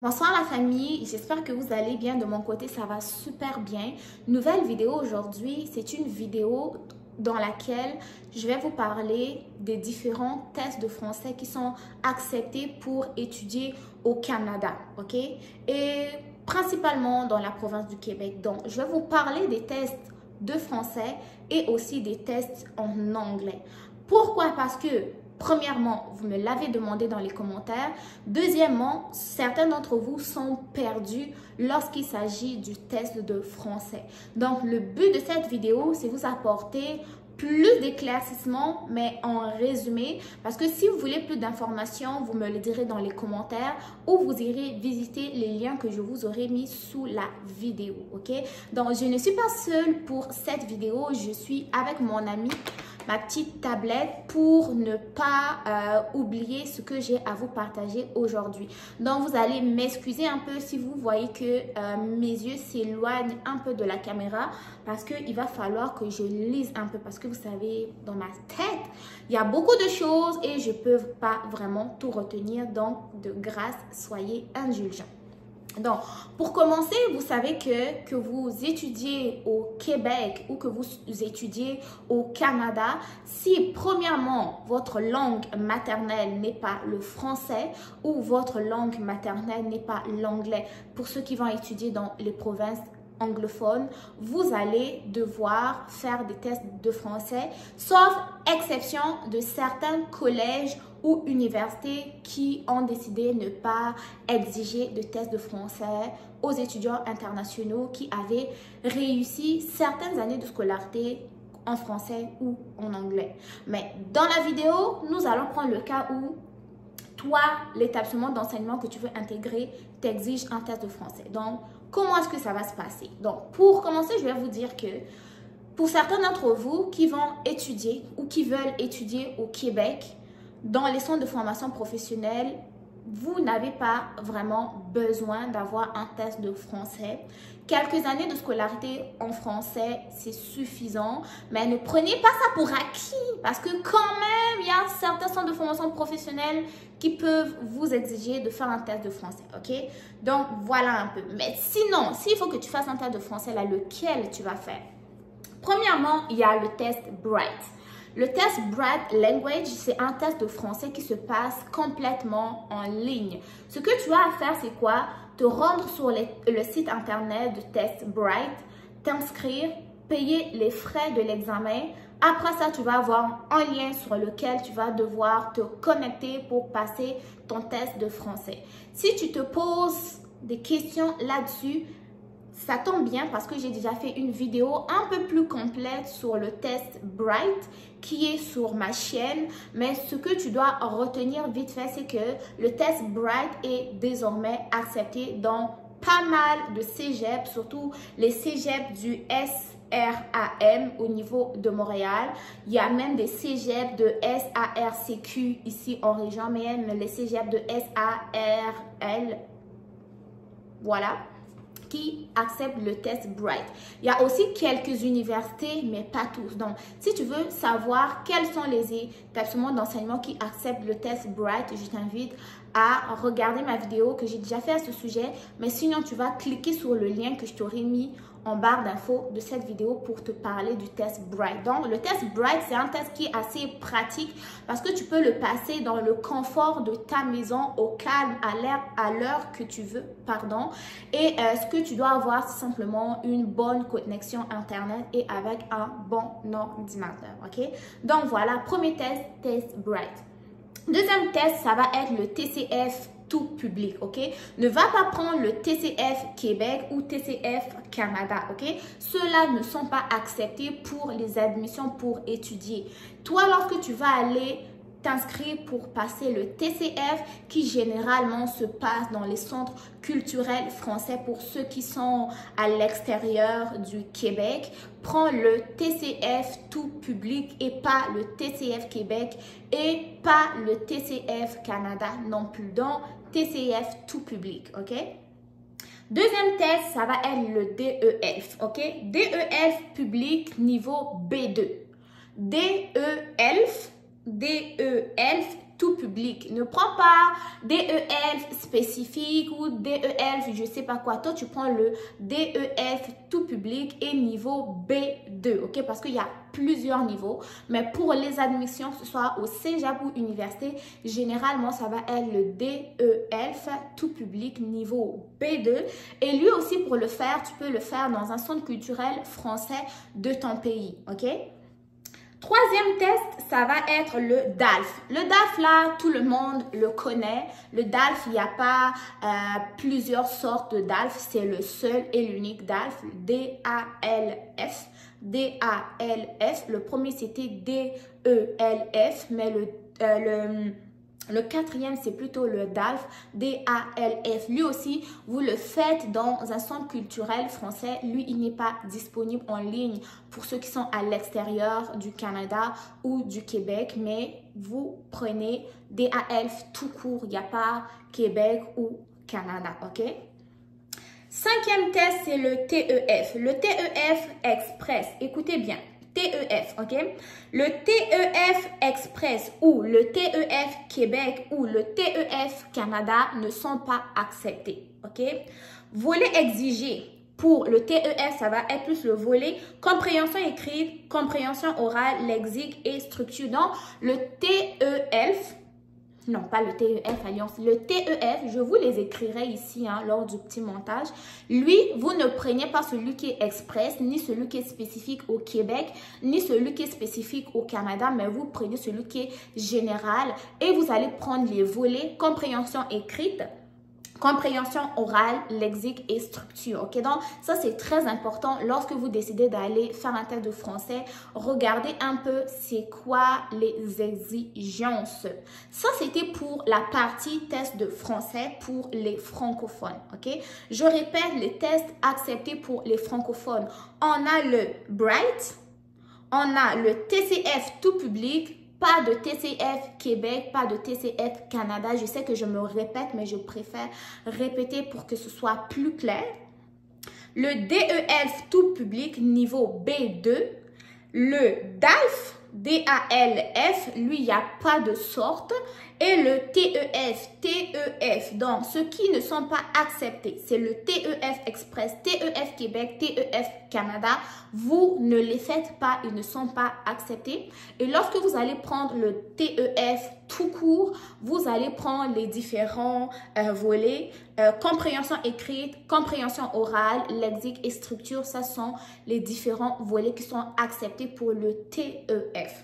Bonsoir la famille, j'espère que vous allez bien. De mon côté, ça va super bien. Nouvelle vidéo aujourd'hui, c'est une vidéo dans laquelle je vais vous parler des différents tests de français qui sont acceptés pour étudier au Canada, ok? Et principalement dans la province du Québec. Donc, je vais vous parler des tests de français et aussi des tests en anglais. Pourquoi? Parce que premièrement, vous me l'avez demandé dans les commentaires. Deuxièmement, certains d'entre vous sont perdus lorsqu'il s'agit du test de français. Donc, le but de cette vidéo, c'est vous apporter plus d'éclaircissements, mais en résumé, parce que si vous voulez plus d'informations, vous me le direz dans les commentaires ou vous irez visiter les liens que je vous aurai mis sous la vidéo, ok? Donc, je ne suis pas seule pour cette vidéo, je suis avec mon ami, ma petite tablette pour ne pas oublier ce que j'ai à vous partager aujourd'hui. Donc, vous allez m'excuser un peu si vous voyez que mes yeux s'éloignent un peu de la caméra parce qu'il va falloir que je lise un peu parce que vous savez, dans ma tête, il y a beaucoup de choses et je ne peux pas vraiment tout retenir. Donc, de grâce, soyez indulgents. Donc, pour commencer, vous savez que vous étudiez au Québec ou que vous étudiez au Canada, si premièrement, votre langue maternelle n'est pas le français ou votre langue maternelle n'est pas l'anglais, pour ceux qui vont étudier dans les provinces anglophones, vous allez devoir faire des tests de français, sauf exception de certains collèges ou universités qui ont décidé de ne pas exiger de tests de français aux étudiants internationaux qui avaient réussi certaines années de scolarité en français ou en anglais. Mais dans la vidéo, nous allons prendre le cas où toi, l'établissement d'enseignement que tu veux intégrer t'exige un test de français. Donc, comment est-ce que ça va se passer? Donc, pour commencer, je vais vous dire que pour certains d'entre vous qui vont étudier ou qui veulent étudier au Québec, dans les centres de formation professionnelle, vous n'avez pas vraiment besoin d'avoir un test de français. Quelques années de scolarité en français, c'est suffisant, mais ne prenez pas ça pour acquis parce que quand même, il y a certains centres de formation professionnelle qui peuvent vous exiger de faire un test de français, ok? Donc, voilà un peu. Mais sinon, s'il faut que tu fasses un test de français, là, lequel tu vas faire? Premièrement, il y a le test Bright. Le test Bright Language, c'est un test de français qui se passe complètement en ligne. Ce que tu as à faire, c'est quoi? Te rendre sur le site internet du test Bright, t'inscrire, payer les frais de l'examen. Après ça, tu vas avoir un lien sur lequel tu vas devoir te connecter pour passer ton test de français. Si tu te poses des questions là-dessus, ça tombe bien parce que j'ai déjà fait une vidéo un peu plus complète sur le test Bright qui est sur ma chaîne. Mais ce que tu dois retenir vite fait, c'est que le test Bright est désormais accepté dans pas mal de cégep, surtout les cégeps du SRAM au niveau de Montréal. Il y a même des cégeps de SARCQ ici en région, mais même les cégeps de SARL. Voilà, qui acceptent le test Bright. Il y a aussi quelques universités, mais pas tous. Donc, si tu veux savoir quels sont les établissements d'enseignement qui acceptent le test Bright, je t'invite à regarder ma vidéo que j'ai déjà fait à ce sujet. Mais sinon, tu vas cliquer sur le lien que je t'aurai mis en barre d'infos de cette vidéo pour te parler du test Bright. Donc, le test Bright, c'est un test qui est assez pratique parce que tu peux le passer dans le confort de ta maison, au calme, à l'heure que tu veux, pardon. Et ce que tu dois avoir, c'est simplement une bonne connexion Internet et avec un bon ordinateur, ok? Donc, voilà, premier test, test Bright. Deuxième test, ça va être le TCF tout public, ok? Ne va pas prendre le TCF Québec ou TCF Canada, ok? Ceux-là ne sont pas acceptés pour les admissions pour étudier. Toi, lorsque tu vas aller t'inscrire pour passer le TCF qui généralement se passe dans les centres culturels français pour ceux qui sont à l'extérieur du Québec. Prends le TCF tout public et pas le TCF Québec et pas le TCF Canada non plus. Donc, TCF tout public, ok? Deuxième test, ça va être le DEF, ok? DEF public niveau B2. DEF tout public. Ne prends pas DEF spécifique ou DEF je sais pas quoi. Toi, tu prends le DEF tout public et niveau B2, ok? Parce qu'il y a plusieurs niveaux. Mais pour les admissions, que ce soit au cégep ou université, généralement, ça va être le DEF tout public niveau B2. Et lui aussi, pour le faire, tu peux le faire dans un centre culturel français de ton pays, ok? Troisième test, ça va être le DALF. Le DALF, là, tout le monde le connaît. Le DALF, il n'y a pas plusieurs sortes de DALF. C'est le seul et l'unique DALF, D-A-L-F. D-A-L-F. Le premier, c'était D-E-L-F, mais le quatrième, c'est plutôt le DALF, D-A-L-F. Lui aussi, vous le faites dans un centre culturel français. Lui, il n'est pas disponible en ligne pour ceux qui sont à l'extérieur du Canada ou du Québec. Mais vous prenez DALF tout court. Il n'y a pas Québec ou Canada, ok? Cinquième test, c'est le TEF. Le TEF Express. Écoutez bien. TEF, ok? Le TEF Express ou le TEF Québec ou le TEF Canada ne sont pas acceptés, ok? Volet exigé pour le TEF, ça va être plus le volet compréhension écrite, compréhension orale, lexique et structure. Donc, le TEF, non, pas le TEF Alliance, le TEF, je vous les écrirai ici lors du petit montage. Lui, vous ne prenez pas celui qui est express, ni celui qui est spécifique au Québec, ni celui qui est spécifique au Canada, mais vous prenez celui qui est général et vous allez prendre les volets compréhension écrite, compréhension orale, lexique et structure, ok? Donc, ça, c'est très important lorsque vous décidez d'aller faire un test de français. Regardez un peu c'est quoi les exigences. Ça, c'était pour la partie test de français pour les francophones, ok? Je répète, les tests acceptés pour les francophones. On a le Bright, on a le TCF tout public, pas de TCF Québec, pas de TCF Canada. Je sais que je me répète, mais je préfère répéter pour que ce soit plus clair. Le DEF tout public niveau B2. Le DALF, D-A-L-F, lui, il n'y a pas de sorte. Et le TEF, donc ceux qui ne sont pas acceptés, c'est le TEF Express, TEF Québec, TEF Canada. Vous ne les faites pas, ils ne sont pas acceptés. Et lorsque vous allez prendre le TEF tout court, vous allez prendre les différents volets, compréhension écrite, compréhension orale, lexique et structure. Ça sont les différents volets qui sont acceptés pour le TEF.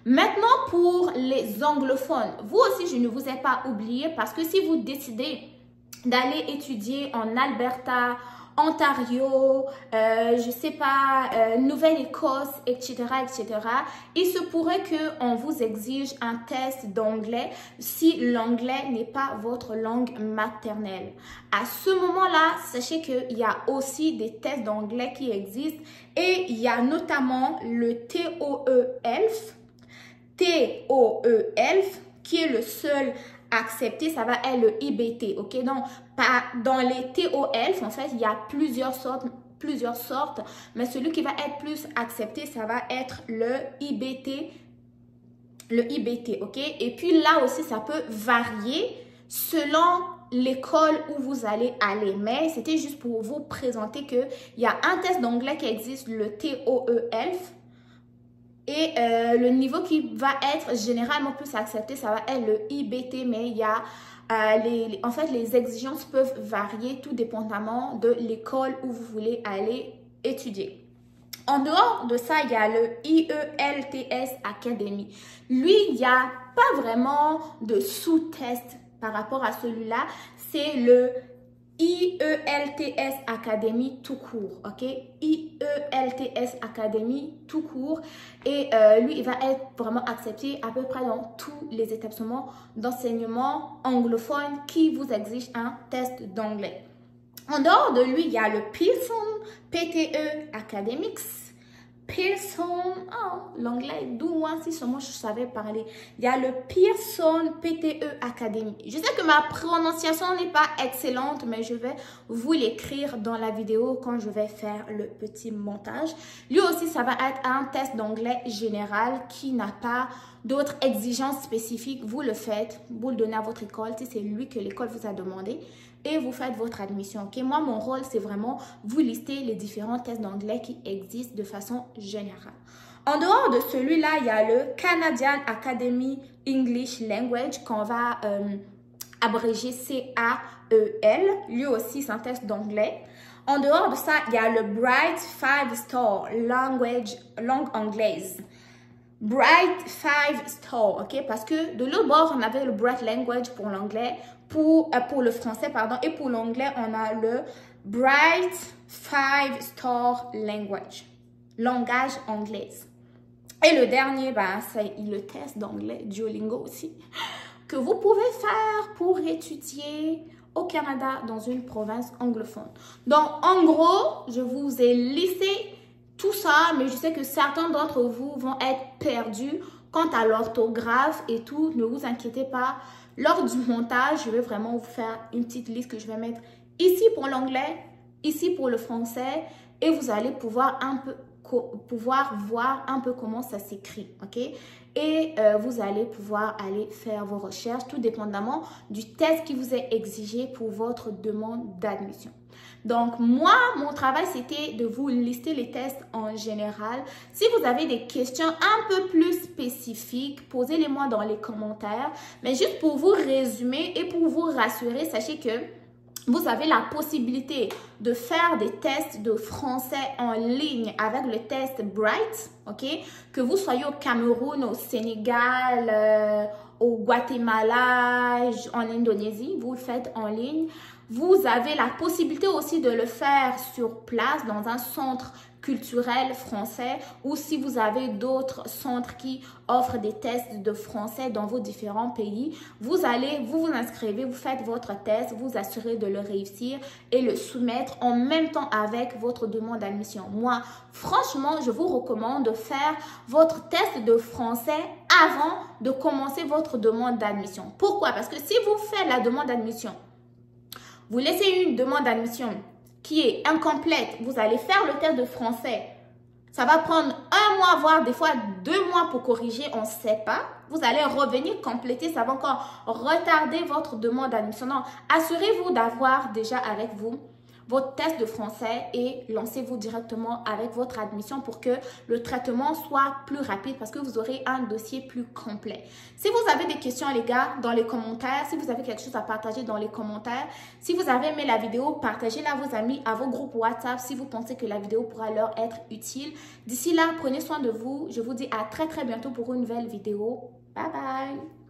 Maintenant, pour les anglophones, vous aussi, je ne vous ai pas oublié parce que si vous décidez d'aller étudier en Alberta, Ontario, je sais pas, Nouvelle-Écosse, etc., etc., il se pourrait qu'on vous exige un test d'anglais si l'anglais n'est pas votre langue maternelle. À ce moment-là, sachez qu'il y a aussi des tests d'anglais qui existent et il y a notamment le TOEFL, qui est le seul accepté, ça va être le IBT, ok? Donc, dans les TOEFL, en fait, il y a plusieurs sortes, mais celui qui va être plus accepté, ça va être le IBT, ok? Et puis là aussi, ça peut varier selon l'école où vous allez aller, mais c'était juste pour vous présenter qu'il y a un test d'anglais qui existe, le TOEFL. Et le niveau qui va être généralement plus accepté, ça va être le IBT, mais il y a en fait, les exigences peuvent varier tout dépendamment de l'école où vous voulez aller étudier. En dehors de ça, il y a le IELTS Academy. Lui, il n'y a pas vraiment de sous-test par rapport à celui-là. C'est le IELTS Academy tout court, ok? IELTS Academy tout court. Et lui, il va être vraiment accepté à peu près dans tous les établissements d'enseignement anglophone qui vous exigent un test d'anglais. En dehors de lui, il y a le Pearson PTE Academics, Pearson, oh, l'anglais, d'où moi, si seulement je savais parler. Il y a le Pearson PTE Academy. Je sais que ma prononciation n'est pas excellente, mais je vais vous l'écrire dans la vidéo quand je vais faire le petit montage. Lui aussi, ça va être un test d'anglais général qui n'a pas d'autres exigences spécifiques. Vous le faites, vous le donnez à votre école, si c'est lui que l'école vous a demandé. Et vous faites votre admission, ok? Moi, mon rôle, c'est vraiment vous lister les différents tests d'anglais qui existent de façon générale. En dehors de celui-là, il y a le Canadian Academy English Language qu'on va abréger CAEL. Lui aussi, c'est un test d'anglais. En dehors de ça, il y a le Bright 5 Star langue anglaise. Bright 5 Star, ok? Parce que de l'autre bord, on avait le Bright Language pour l'anglais, pour le français, pardon, et pour l'anglais, on a le Bright 5 Star Language, langage anglaise. Et le dernier, ben, c'est le test d'anglais, Duolingo aussi, que vous pouvez faire pour étudier au Canada dans une province anglophone. Donc, en gros, je vous ai listé tout ça, mais je sais que certains d'entre vous vont être perdus quant à l'orthographe et tout. Ne vous inquiétez pas. Lors du montage, je vais vraiment vous faire une petite liste que je vais mettre ici pour l'anglais, ici pour le français, et vous allez pouvoir voir un peu comment ça s'écrit, ok? Et vous allez pouvoir aller faire vos recherches, tout dépendamment du test qui vous est exigé pour votre demande d'admission. Donc, moi, mon travail, c'était de vous lister les tests en général. Si vous avez des questions un peu plus spécifiques, posez-les-moi dans les commentaires. Mais juste pour vous résumer et pour vous rassurer, sachez que vous avez la possibilité de faire des tests de français en ligne avec le test Bright, ok? Que vous soyez au Cameroun, au Sénégal, au Guatemala, en Indonésie, vous le faites en ligne. Vous avez la possibilité aussi de le faire sur place dans un centre culturel français ou si vous avez d'autres centres qui offrent des tests de français dans vos différents pays, vous vous inscrivez, vous faites votre test, vous assurez de le réussir et le soumettre en même temps avec votre demande d'admission. Moi, franchement, je vous recommande de faire votre test de français avant de commencer votre demande d'admission. Pourquoi? Parce que si vous faites la demande d'admission, vous laissez une demande d'admission qui est incomplète, vous allez faire le test de français. Ça va prendre 1 mois, voire des fois 2 mois pour corriger, on ne sait pas. Vous allez revenir compléter, ça va encore retarder votre demande d'admission. Non, assurez-vous d'avoir déjà avec vous votre test de français et lancez-vous directement avec votre admission pour que le traitement soit plus rapide parce que vous aurez un dossier plus complet. Si vous avez des questions, les gars, dans les commentaires, si vous avez quelque chose à partager dans les commentaires, si vous avez aimé la vidéo, partagez-la à vos amis, à vos groupes WhatsApp si vous pensez que la vidéo pourra leur être utile. D'ici là, prenez soin de vous. Je vous dis à très bientôt pour une nouvelle vidéo. Bye bye!